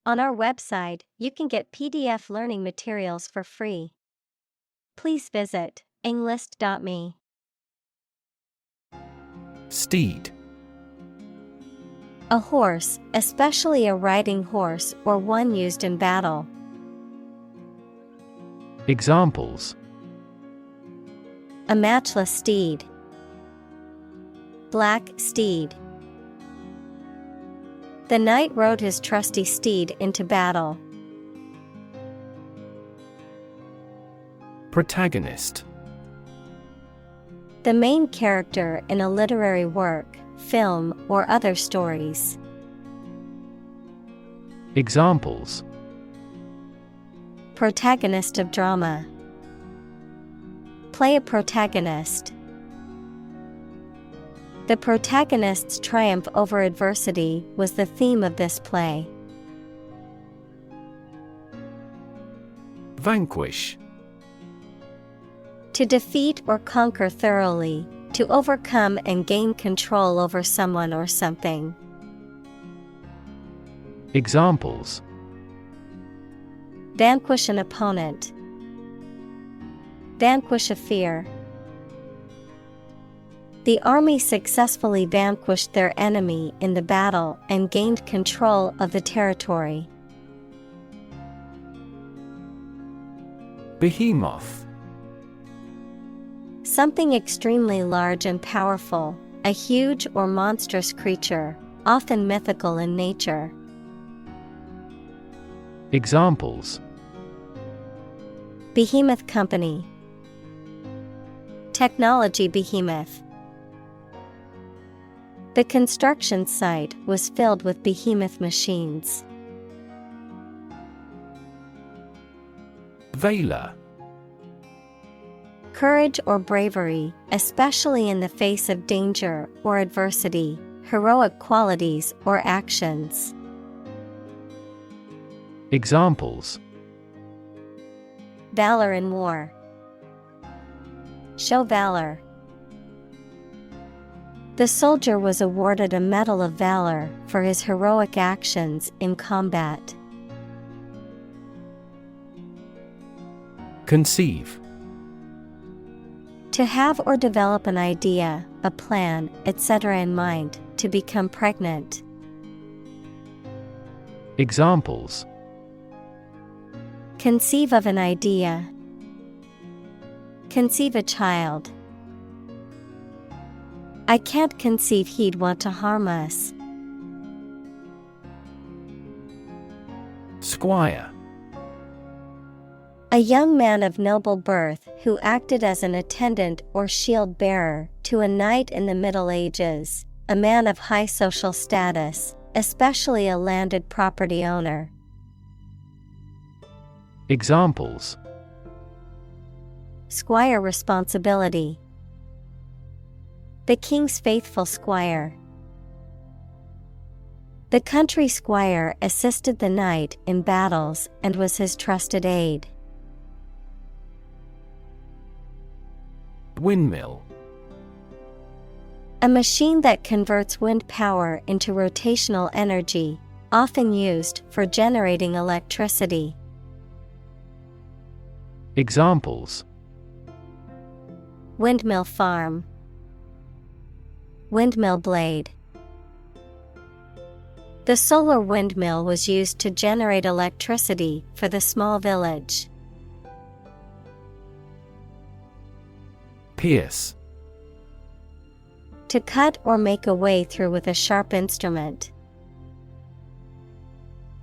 On our website, you can get PDF learning materials for free. Please visit englist.me. Steed. A horse, especially a riding horse or one used in battle. Examples: A matchless steed. Black steed. The knight rode his trusty steed into battle. Protagonist. The main character in a literary work, film, or other stories. Examples: Protagonist of drama. Play a protagonist. The protagonist's triumph over adversity was the theme of this play. Vanquish. To defeat or conquer thoroughly, to overcome and gain control over someone or something. Examples: Vanquish an opponent. Vanquish a fear. The army successfully vanquished their enemy in the battle and gained control of the territory. Behemoth. Something extremely large and powerful, a huge or monstrous creature, often mythical in nature. Examples: Behemoth company. Technology behemoth. The construction site was filled with behemoth machines. Valor. Courage or bravery, especially in the face of danger or adversity, heroic qualities or actions. Examples: Valor in war. Show valor. The soldier was awarded a Medal of Valor for his heroic actions in combat. Conceive. To have or develop an idea, a plan, etc. in mind, to become pregnant. Examples: Conceive of an idea. Conceive a child. I can't conceive he'd want to harm us. Squire. A young man of noble birth who acted as an attendant or shield bearer to a knight in the Middle Ages, a man of high social status, especially a landed property owner. Examples: Squire responsibility. The king's faithful squire. The country squire assisted the knight in battles and was his trusted aide. Windmill. A machine that converts wind power into rotational energy, often used for generating electricity. Examples: Windmill farm. Windmill blade. The solar windmill was used to generate electricity for the small village. Pierce. To cut or make a way through with a sharp instrument.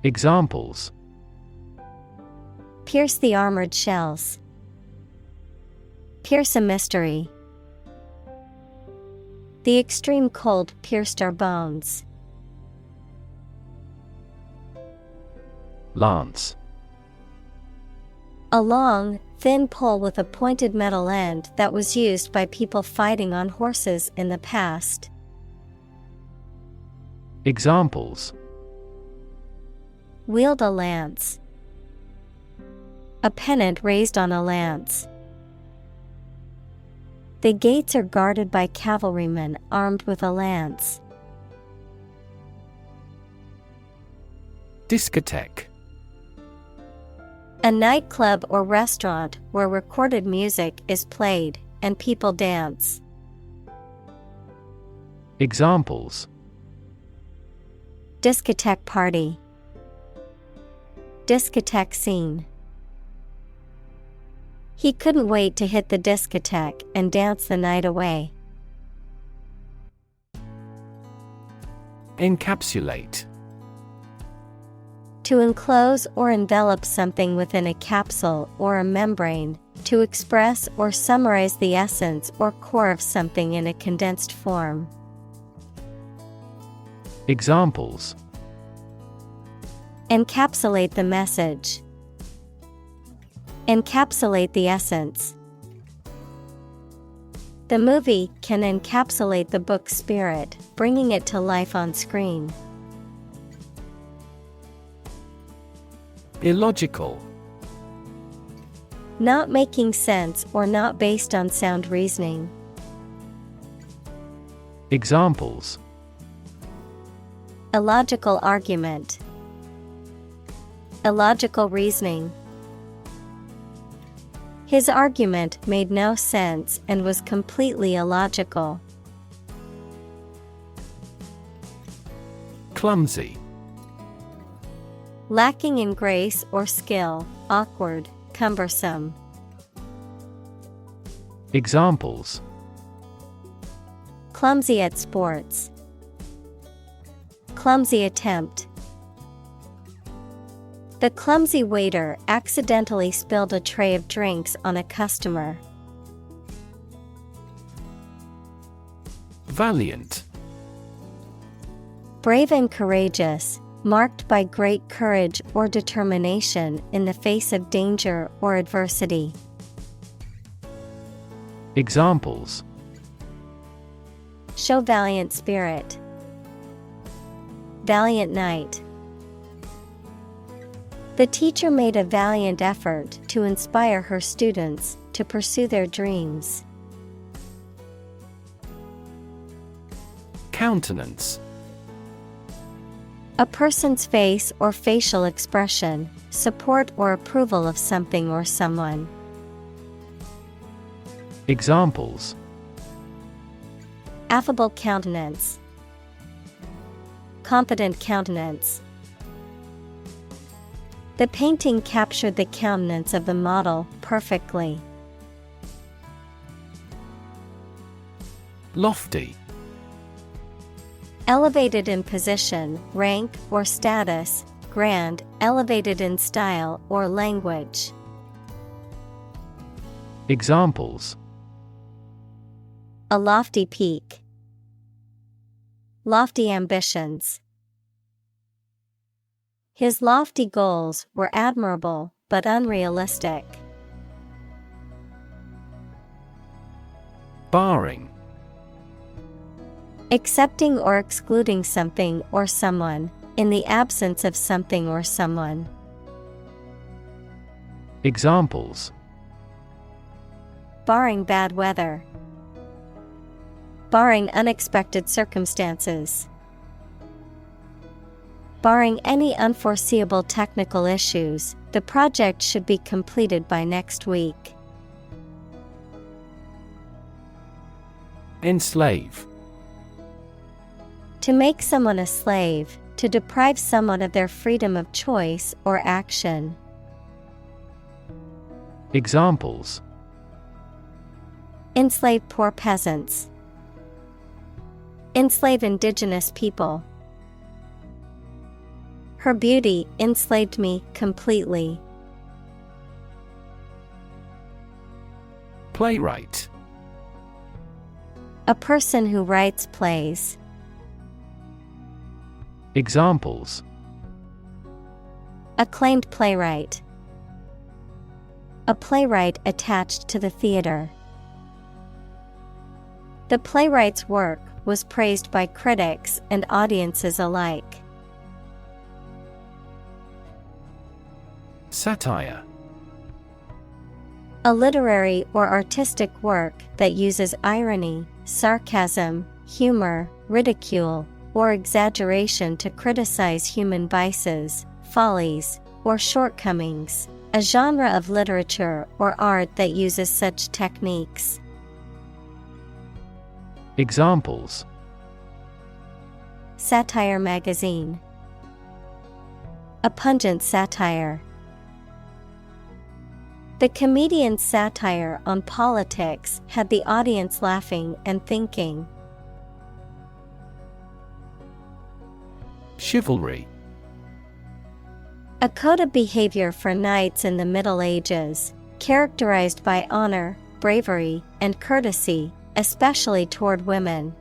Examples: Pierce the armored shells. Pierce a mystery. The extreme cold pierced our bones. Lance. A long, thin pole with a pointed metal end that was used by people fighting on horses in the past. Examples: Wield a lance. A pennant raised on a lance. The gates are guarded by cavalrymen armed with a lance. Discotheque. A nightclub or restaurant where recorded music is played and people dance. Examples: Discotheque party. Discotheque scene. He couldn't wait to hit the discotheque and dance the night away. Encapsulate. To enclose or envelop something within a capsule or a membrane, to express or summarize the essence or core of something in a condensed form. Examples: Encapsulate the message. Encapsulate the essence. The movie can encapsulate the book's spirit, bringing it to life on screen. Illogical. Not making sense or not based on sound reasoning. Examples: Illogical argument. Illogical reasoning. His argument made no sense and was completely illogical. Clumsy. Lacking in grace or skill, awkward, cumbersome. Examples: Clumsy at sports. Clumsy attempt. The clumsy waiter accidentally spilled a tray of drinks on a customer. Valiant. Brave and courageous, marked by great courage or determination in the face of danger or adversity. Examples: Show valiant spirit. Valiant knight. The teacher made a valiant effort to inspire her students to pursue their dreams. Countenance. A person's face or facial expression, support or approval of something or someone. Examples: Affable countenance. Confident countenance. The painting captured the countenance of the model perfectly. Lofty. Elevated in position, rank, or status, grand, elevated in style or language. Examples: A lofty peak. Lofty ambitions. His lofty goals were admirable but unrealistic. Barring. Accepting or excluding something or someone, in the absence of something or someone. Examples: Barring bad weather. Barring unexpected circumstances. Barring any unforeseeable technical issues, the project should be completed by next week. Enslave. To make someone a slave, to deprive someone of their freedom of choice or action. Examples: Enslave poor peasants. Enslave indigenous people. Her beauty enslaved me completely. Playwright. A person who writes plays. Examples: Acclaimed playwright. A playwright attached to the theater. The playwright's work was praised by critics and audiences alike. Satire. A literary or artistic work that uses irony, sarcasm, humor, ridicule, or exaggeration to criticize human vices, follies, or shortcomings, a genre of literature or art that uses such techniques. Examples: Satire magazine. A pungent satire. The comedian's satire on politics had the audience laughing and thinking. Chivalry. A code of behavior for knights in the Middle Ages, characterized by honor, bravery, and courtesy, especially toward women.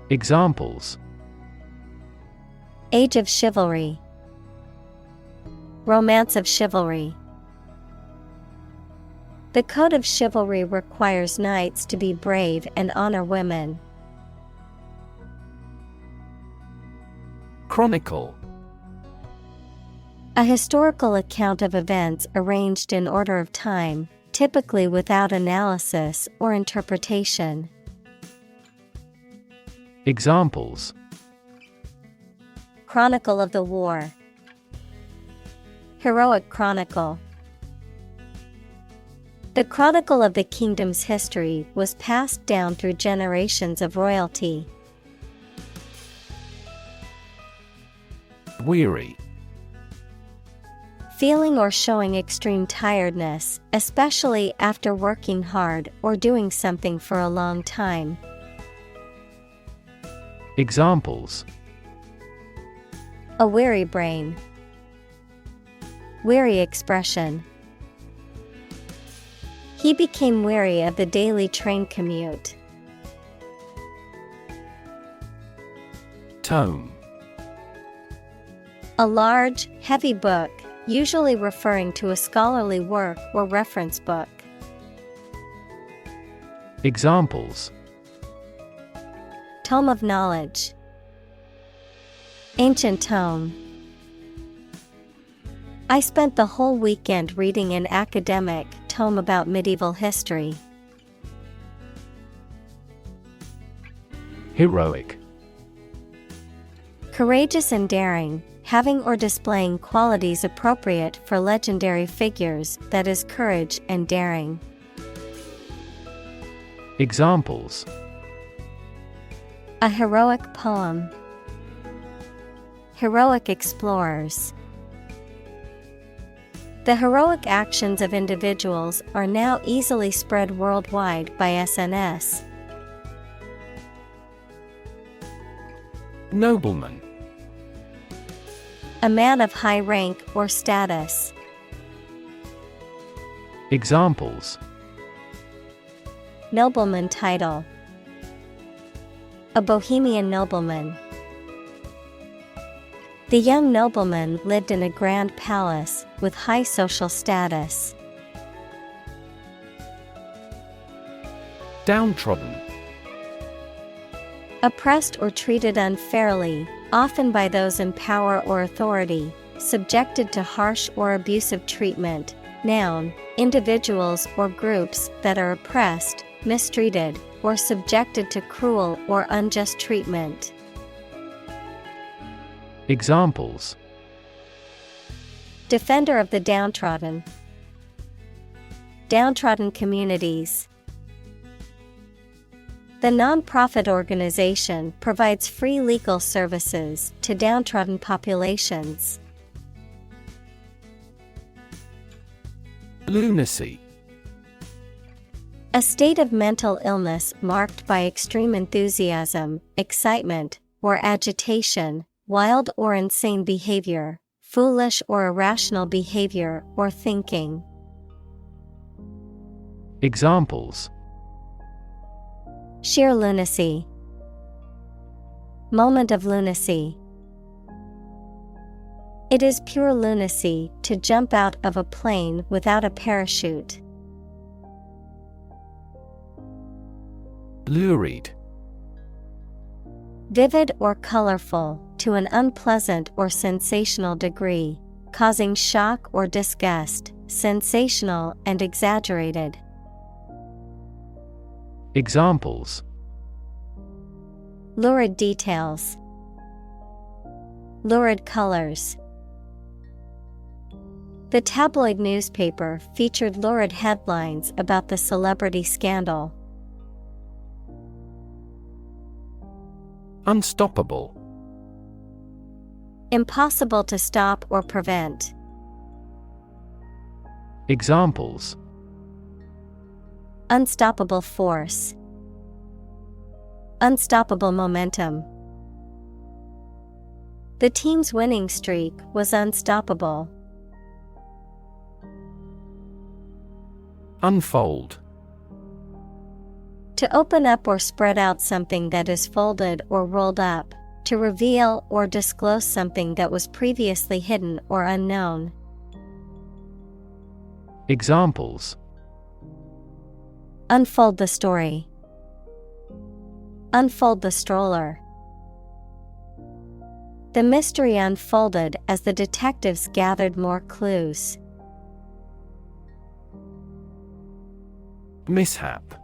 Examples: Age of chivalry. Romance of chivalry. The code of chivalry requires knights to be brave and honor women. Chronicle. A historical account of events arranged in order of time, typically without analysis or interpretation. Examples: Chronicle of the war. Heroic chronicle. The chronicle of the kingdom's history was passed down through generations of royalty. Weary. Feeling or showing extreme tiredness, especially after working hard or doing something for a long time. Examples: A weary brain. Weary expression. He became weary of the daily train commute. Tome. A large, heavy book, usually referring to a scholarly work or reference book. Examples: Tome of knowledge. Ancient tome. I spent the whole weekend reading an academic tome about medieval history. Heroic. Courageous and daring, having or displaying qualities appropriate for legendary figures, that is, courage and daring. Examples: A heroic poem. Heroic explorers. The heroic actions of individuals are now easily spread worldwide by SNS. Nobleman. A man of high rank or status. Examples: Nobleman title. A Bohemian nobleman. The young nobleman lived in a grand palace with high social status. Downtrodden. Oppressed or treated unfairly, often by those in power or authority, subjected to harsh or abusive treatment. Noun, individuals or groups that are oppressed, mistreated, or subjected to cruel or unjust treatment. Examples: Defender of the downtrodden. Downtrodden communities. The non-profit organization provides free legal services to downtrodden populations. Lunacy. A state of mental illness marked by extreme enthusiasm, excitement, or agitation, wild or insane behavior, foolish or irrational behavior or thinking. Examples: Sheer lunacy. Moment of lunacy. It is pure lunacy to jump out of a plane without a parachute. Lurid. Vivid or colorful, to an unpleasant or sensational degree, causing shock or disgust, sensational and exaggerated. Examples: Lurid details. lurid colors. The tabloid newspaper featured lurid headlines about the celebrity scandal. Unstoppable. Impossible to stop or prevent. Examples: Unstoppable force. Unstoppable momentum. The team's winning streak was unstoppable. Unfold. To open up or spread out something that is folded or rolled up, to reveal or disclose something that was previously hidden or unknown. Examples: Unfold the story. Unfold the stroller. The mystery unfolded as the detectives gathered more clues. Mishap.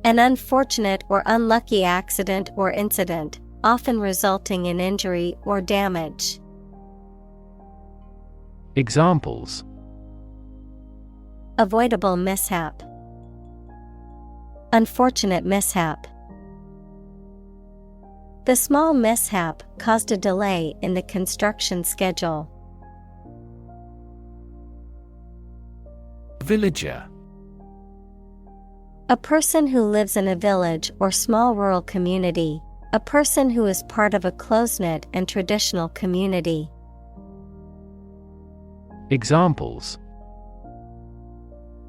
An unfortunate or unlucky accident or incident, often resulting in injury or damage. Examples: Avoidable mishap. Unfortunate mishap. The small mishap caused a delay in the construction schedule. Villager. A person who lives in a village or small rural community, a person who is part of a close-knit and traditional community. Examples: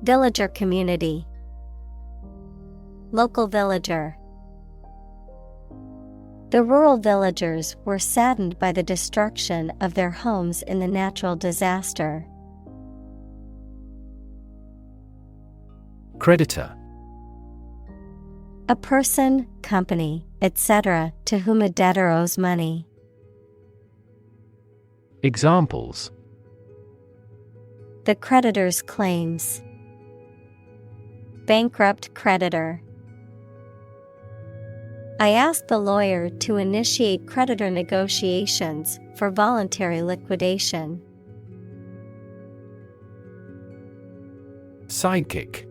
Villager community. Local villager. The rural villagers were saddened by the destruction of their homes in the natural disaster. Creditor. A person, company, etc., to whom a debtor owes money. Examples: The creditor's claims. Bankrupt creditor. I asked the lawyer to initiate creditor negotiations for voluntary liquidation. Sidekick.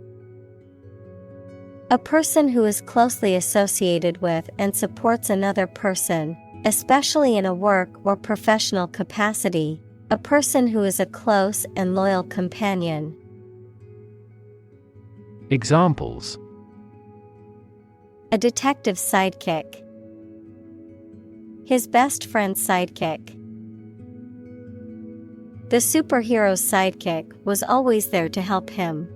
A person who is closely associated with and supports another person, especially in a work or professional capacity, a person who is a close and loyal companion. Examples: A detective's sidekick. His best friend's sidekick. The superhero's sidekick was always there to help him.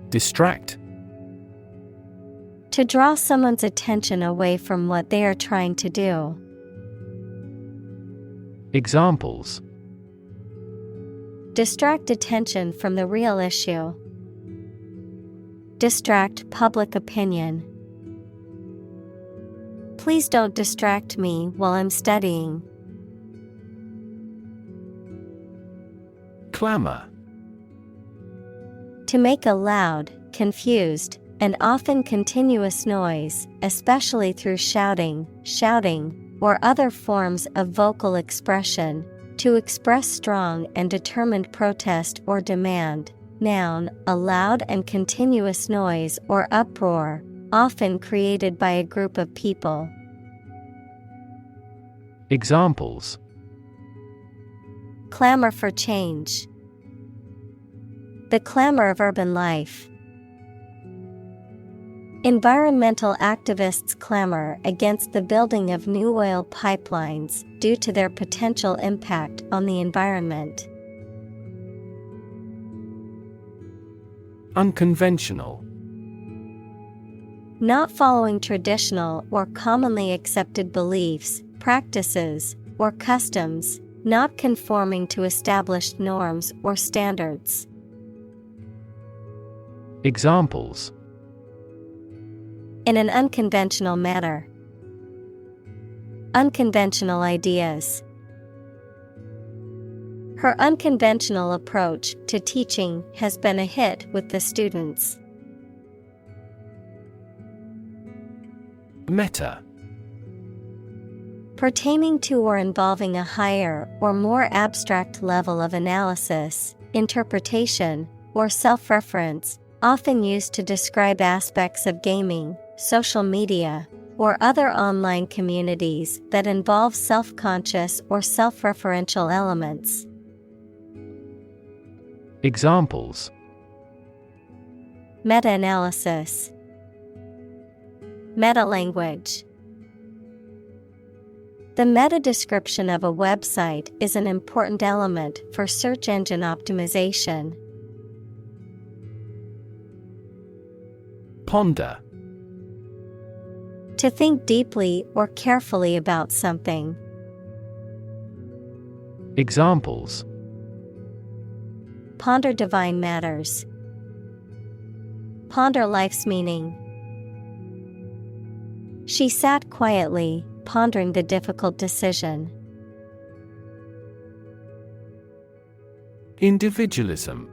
Distract. To draw someone's attention away from what they are trying to do. Examples: Distract attention from the real issue. Distract public opinion. Please don't distract me while I'm studying. Clamor. To make a loud, confused, and often continuous noise, especially through shouting, or other forms of vocal expression, to express strong and determined protest or demand. Noun, a loud and continuous noise or uproar, often created by a group of people. Examples: Clamor for change. The clamor of urban life. Environmental activists clamor against the building of new oil pipelines due to their potential impact on the environment. Unconventional. Not following traditional or commonly accepted beliefs, practices, or customs, not conforming to established norms or standards. Examples: In an unconventional manner. Unconventional ideas. Her unconventional approach to teaching has been a hit with the students. Meta. Pertaining to or involving a higher or more abstract level of analysis, interpretation, or self-reference, often used to describe aspects of gaming, social media, or other online communities that involve self-conscious or self-referential elements. Examples: Meta-analysis, meta-language. The meta-description of a website is an important element for search engine optimization. Ponder. To think deeply or carefully about something. Examples: Ponder divine matters. Ponder life's meaning. She sat quietly, pondering the difficult decision. Individualism.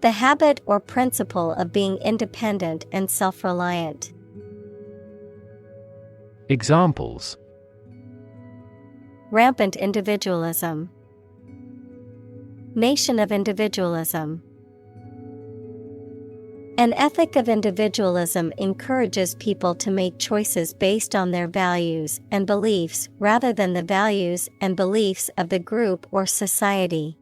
The habit or principle of being independent and self-reliant. Examples: Rampant individualism. Nation of individualism. An ethic of individualism encourages people to make choices based on their values and beliefs rather than the values and beliefs of the group or society.